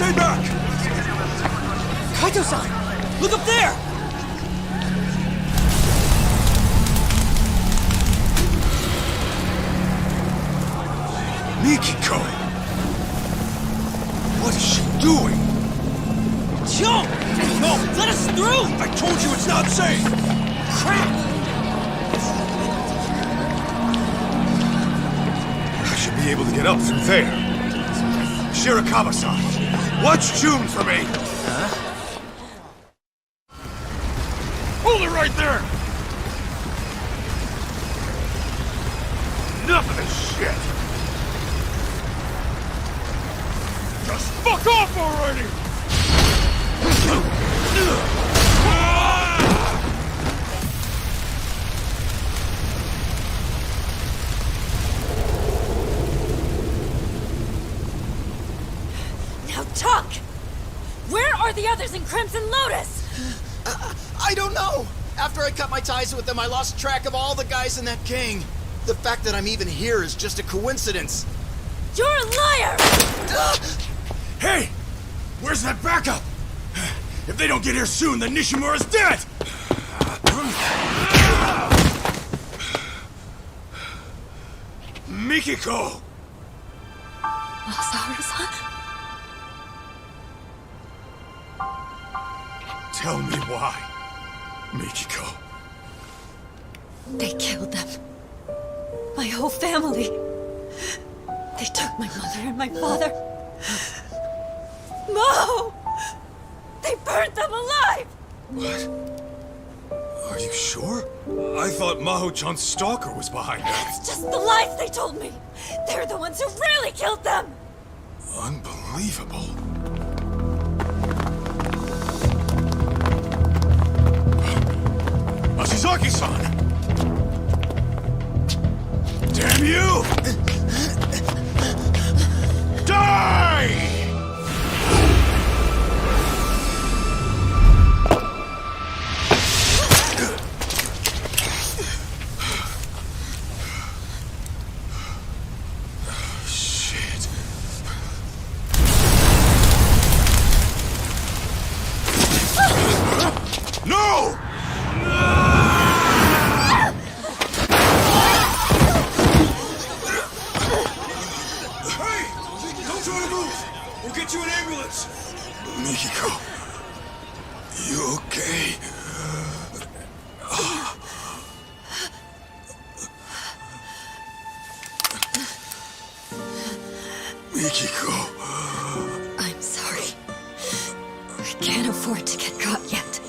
Stay back! Kaito-san! Look up there! Mikiko! What is she doing? Joe! No! Let us through! I told you it's not safe! Crap! I should be able to get up through there. Shirakawa-san, watch June for me! Huh? Hold it right there! Enough of this shit! Just fuck off already! Now talk! Where are the others in Crimson Lotus? I don't know! After I cut my ties with them, I lost track of all the guys in that gang. The fact that I'm even here is just a coincidence. You're a liar! Hey! Where's that backup? If they don't get here soon, then Nishimura's dead! Mikiko! Masaharu-san? Tell me why, Mikiko. They killed them. My whole family. They took my mother and my father. Mo! They burned them alive! What? Are you sure? I thought Maho-chan's stalker was behind that. It's just the lies they told me. They're the ones who really killed them. Unbelievable. Ashizaki-san! Damn you! Die! Shit. No! We'll get you an ambulance! Mikiko, you okay? Mikiko. I'm sorry. I can't afford to get caught yet.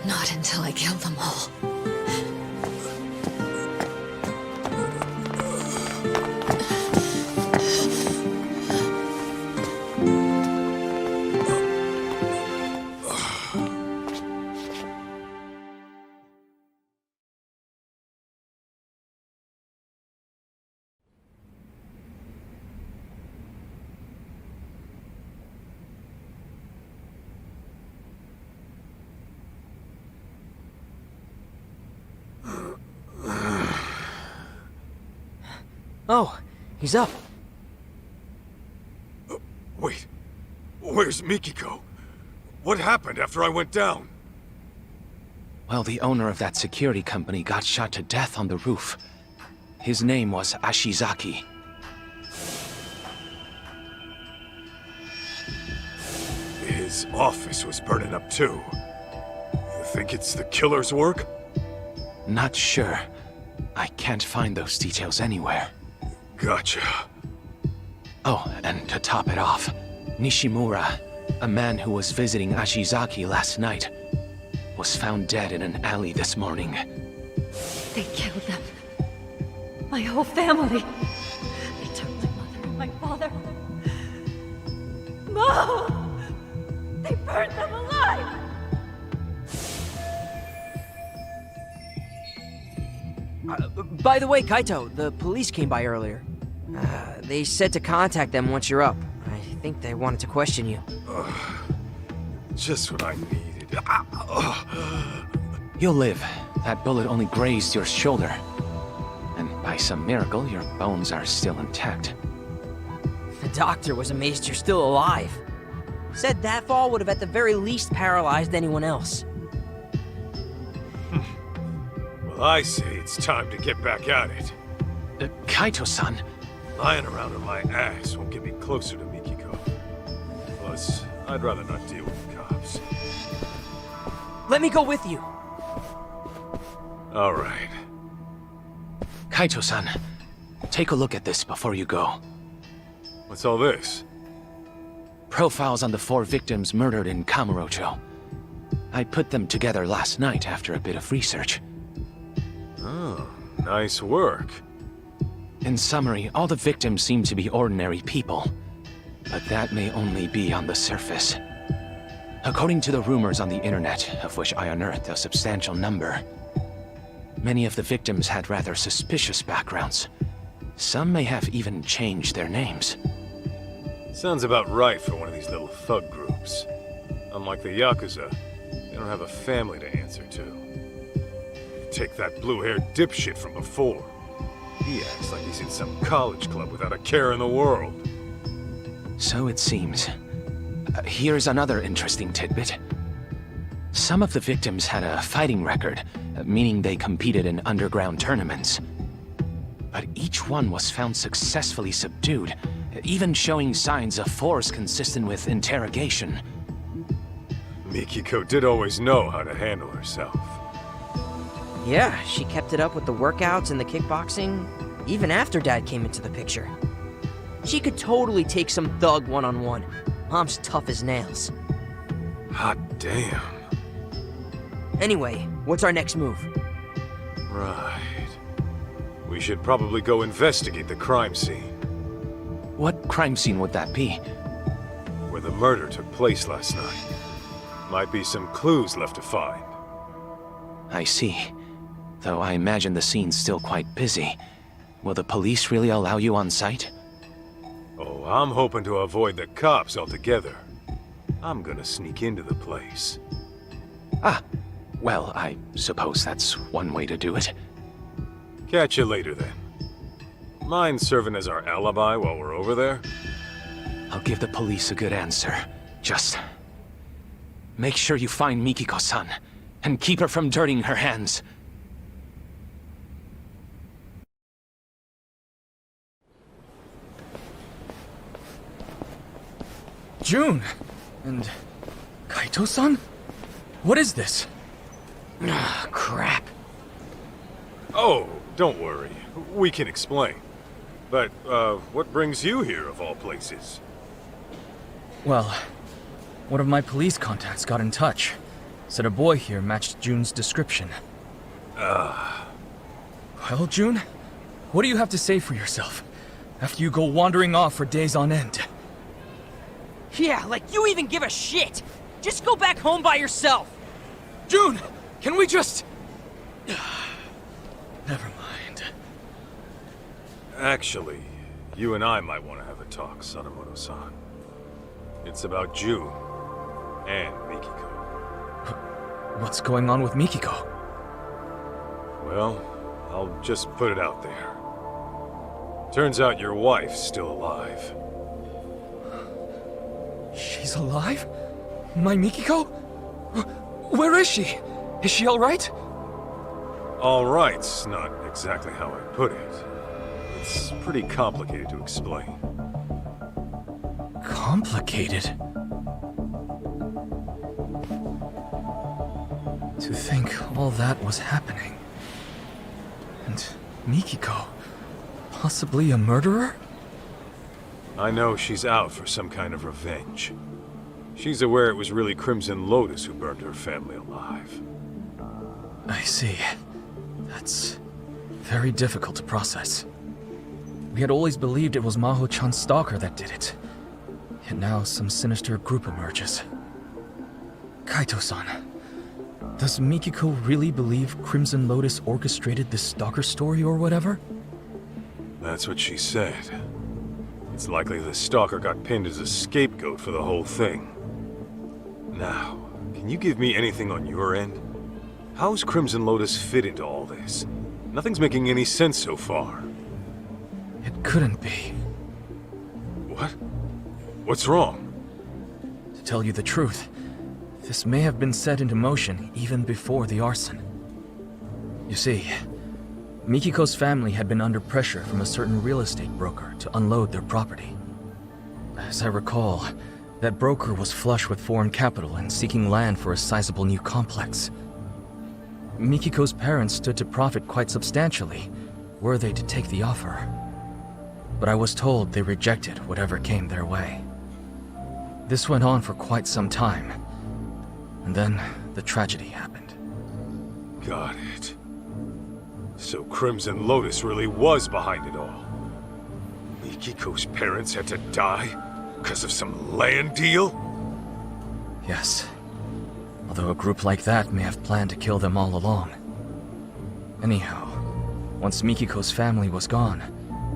Not until I kill them all. Oh, he's up. Wait, where's Mikiko? What happened after I went down? Well, the owner of that security company got shot to death on the roof. His name was Ashizaki. His office was burning up too. You think it's the killer's work? Not sure. I can't find those details anywhere. Gotcha. Oh, and to top it off, Nishimura, a man who was visiting Ashizaki last night, was found dead in an alley this morning. They killed them. My whole family. They took my mother and my father. Mo! They burned them alive! By the way, Kaito, the police came by earlier. They said to contact them once you're up. I think they wanted to question you. Just what I needed. You'll live. That bullet only grazed your shoulder. And by some miracle, your bones are still intact. doctor was amazed you're still alive. Said that fall would have at the very least paralyzed anyone else. Well, I say it's time to get back at it. Kaito-san, Lying around on my ass won't get me closer to Mikiko. Plus, I'd rather not deal with the cops. Let me go with you. All right. Kaito-san, take a look at this before you go. What's all this? Profiles on the 4 victims murdered in Kamurocho. I put them together last night after a bit of research. Oh, nice work. In summary, all the victims seem to be ordinary people. But that may only be on the surface. According to the rumors on the internet, of which I unearthed a substantial number, many of the victims had rather suspicious backgrounds. Some may have even changed their names. Sounds about right for one of these little thug groups. Unlike the Yakuza, they don't have a family to answer to. Take that blue-haired dipshit from before. He acts like he's in some college club without a care in the world. So it seems. Here's another interesting tidbit. Some of the victims had a fighting record, meaning they competed in underground tournaments. But each one was found successfully subdued, even showing signs of force consistent with interrogation. Mikiko did always know how to handle herself. Yeah, she kept it up with the workouts and the kickboxing, even after Dad came into the picture. She could totally take some thug one-on-one. Mom's tough as nails. Hot damn. Anyway, what's our next move? Right. We should probably go investigate the crime scene, What crime scene would that be? where the murder took place last night. Might be some clues left to find. I see. Though I imagine the scene's still quite busy. Will the police really allow you on site? Oh, I'm hoping to avoid the cops altogether. I'm gonna sneak into the place. Ah, well, I suppose that's one way to do it. Catch you later then. Mind serving as our alibi while we're over there? I'll give the police a good answer. Just make sure you find Mikiko-san, and keep her from dirtying her hands. June! And Kaito-san? What is this? Ah, crap. Oh, don't worry. We can explain. But, what brings you here, of all places? Well, one of my police contacts got in touch. Said a boy here matched June's description. Well, June, what do you have to say for yourself? After you go wandering off for days on end? Yeah, like you even give a shit! Just go back home by yourself! June! Can we just... Never mind. Actually, you and I might want to have a talk, Sadamoto-san. It's about June and Mikiko. What's going on with Mikiko? Well, I'll just put it out there. Turns out your wife's still alive. She's alive? My Mikiko? Where is she? Is she alright? All right's not exactly how I put it. It's pretty complicated to explain. Complicated? To think all that was happening. And Mikiko, possibly a murderer? I know she's out for some kind of revenge. She's aware it was really Crimson Lotus who burned her family alive. I see. That's very difficult to process. We had always believed it was Maho-chan's stalker that did it. Yet now some sinister group emerges. Kaito-san, does Mikiko really believe Crimson Lotus orchestrated this stalker story or whatever? That's what she said. It's likely the stalker got pinned as a scapegoat for the whole thing. Now, can you give me anything on your end? How's Crimson Lotus fit into all this? Nothing's making any sense so far. It couldn't be. What? What's wrong? To tell you the truth, this may have been set into motion even before the arson. You see, Mikiko's family had been under pressure from a certain real estate broker to unload their property. As I recall, that broker was flush with foreign capital and seeking land for a sizable new complex. Mikiko's parents stood to profit quite substantially, were they to take the offer. But I was told they rejected whatever came their way. This went on for quite some time, and then the tragedy happened. Got it. So Crimson Lotus really was behind it all. Mikiko's parents had to die because of some land deal? Yes. Although a group like that may have planned to kill them all along. Anyhow, once Mikiko's family was gone,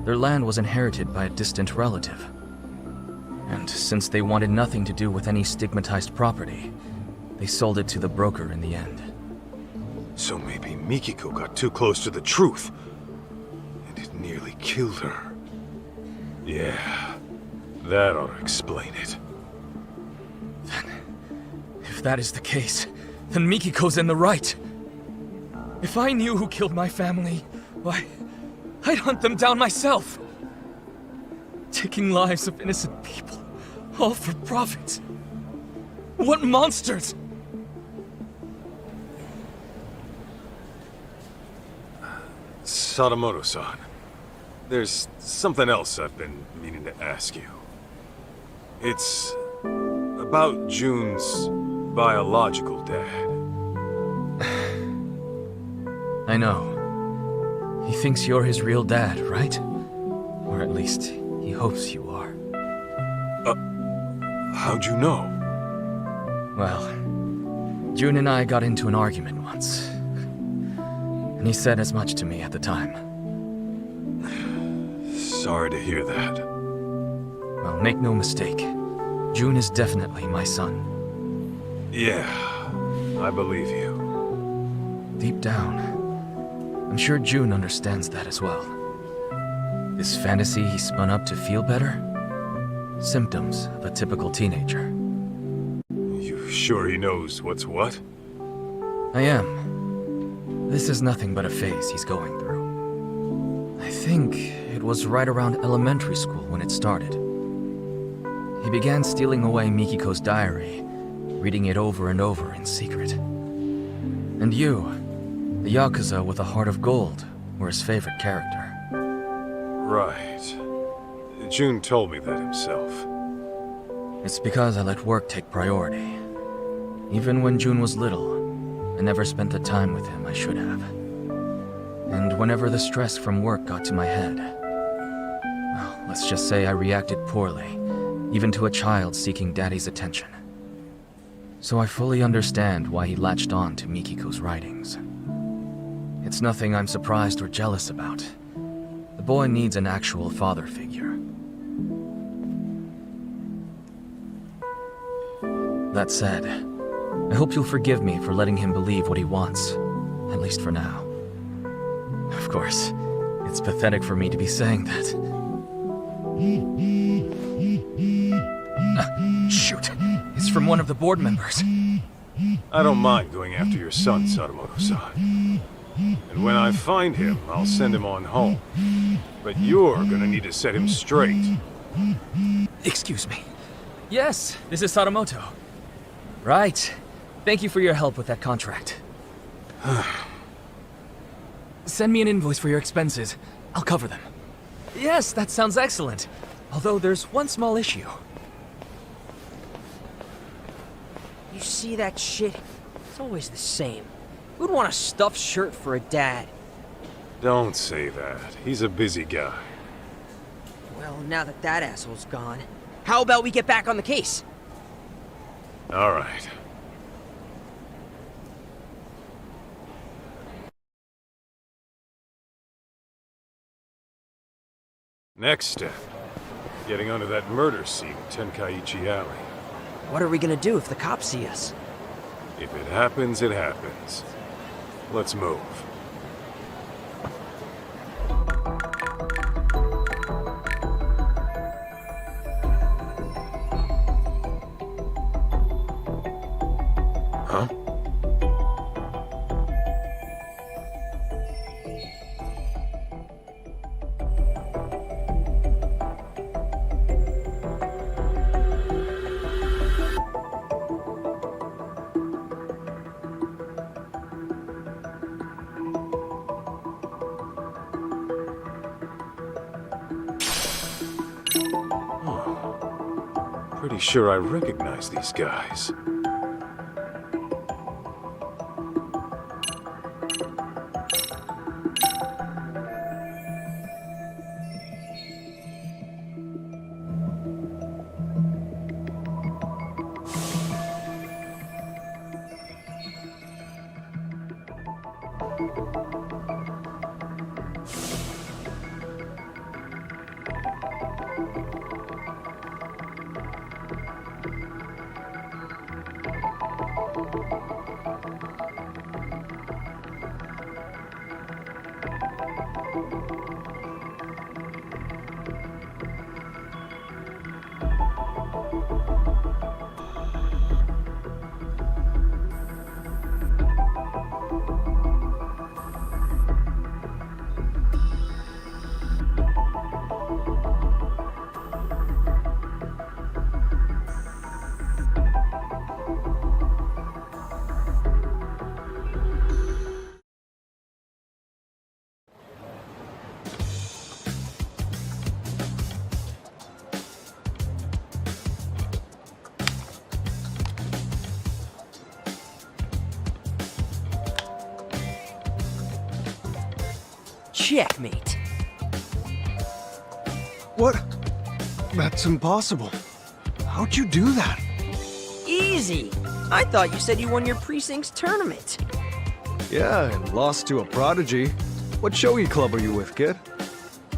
their land was inherited by a distant relative. And since they wanted nothing to do with any stigmatized property, they sold it to the broker in the end. So maybe Mikiko got too close to the truth, and it nearly killed her. Yeah, that ought to explain it. If that is the case, then Mikiko's in the right. If I knew who killed my family, why, I'd hunt them down myself. Taking lives of innocent people, all for profit. What monsters! Sadamoto-san, there's something else I've been meaning to ask you. It's about June's biological dad. I know. He thinks you're his real dad, right? Or at least, he hopes you are. How'd you know? Well, June and I got into an argument once. And he said as much to me at the time. Sorry to hear that. Well, make no mistake. June is definitely my son. Yeah, I believe you. Deep down, I'm sure June understands that as well. This fantasy he spun up to feel better? Symptoms of a typical teenager. You sure he knows what's what? I am. This is nothing but a phase he's going through. I think it was right around elementary school when it started. He began stealing away Mikiko's diary, reading it over and over in secret. And you, the Yakuza with a heart of gold, were his favorite character. Right. June told me that himself. It's because I let work take priority. Even when June was little, I never spent the time with him I should have. And whenever the stress from work got to my head, well, let's just say I reacted poorly, even to a child seeking Daddy's attention. So I fully understand why he latched on to Mikiko's writings. It's nothing I'm surprised or jealous about. The boy needs an actual father figure. That said, I hope you'll forgive me for letting him believe what he wants, at least for now. Of course, it's pathetic for me to be saying that. Shoot, it's from one of the board members. I don't mind going after your son, Sadamoto-san. And when I find him, I'll send him on home. But you're gonna need to set him straight. Excuse me. Yes, this is Sadamoto. Right. Thank you for your help with that contract. Send me an invoice for your expenses. I'll cover them. Yes, that sounds excellent. Although there's one small issue. You see that shit? It's always the same. Who'd want a stuffed shirt for a dad? Don't say that. He's a busy guy. Well, now that that asshole's gone, how about we get back on the case? All right. Next step. Getting onto that murder scene in Tenkaichi Alley. What are we gonna do if the cops see us? If it happens, it happens. Let's move. Pretty sure I recognize these guys. Checkmate. What? That's impossible. How'd you do that? Easy. I thought you said you won your precinct's tournament. Yeah, and lost to a prodigy. What shogi club are you with, kid?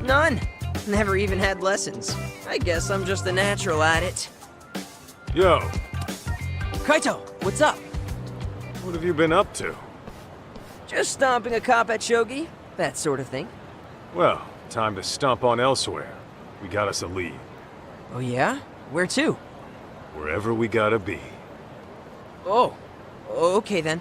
None. Never even had lessons. I guess I'm just a natural at it. Yo, Kaito, what's up? what have you been up to? Just stomping a cop at shogi. That sort of thing. Well, time to stomp on elsewhere. We got us a lead. Oh yeah? Where to? Wherever we gotta be. Oh, okay then.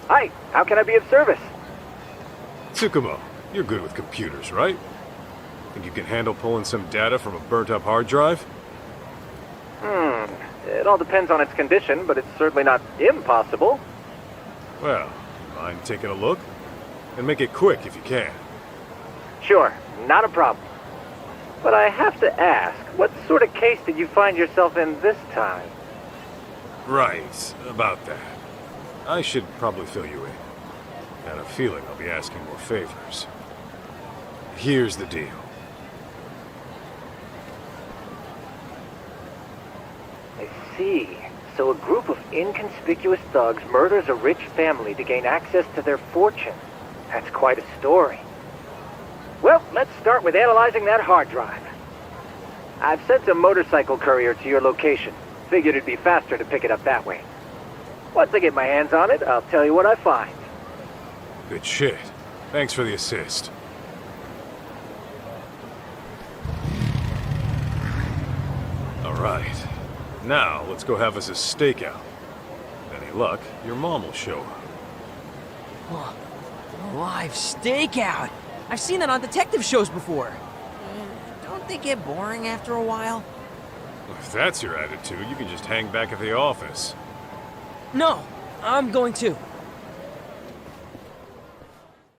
Hi, how can I be of service? Tsukumo, you're good with computers, right? Think you can handle pulling some data from a burnt-up hard drive? It all depends on its condition, but it's certainly not impossible. Well, mind taking a look? And make it quick if you can. Sure, not a problem. But I have to ask, what sort of case did you find yourself in this time? Right, about that. I should probably fill you in. Got a feeling I'll be asking more favors. Here's the deal. I see. So a group of inconspicuous thugs murders a rich family to gain access to their fortune. That's quite a story. Well, let's start with analyzing that hard drive. I've sent a motorcycle courier to your location. Figured it'd be faster to pick it up that way. Once I get my hands on it, I'll tell you what I find. Good shit. Thanks for the assist. Alright. Now, let's go have us a stakeout. With any luck, your mom will show up. Live stakeout. I've seen it on detective shows before. Don't they get boring after a while? If that's your attitude, you can just hang back at the office. No, I'm going to.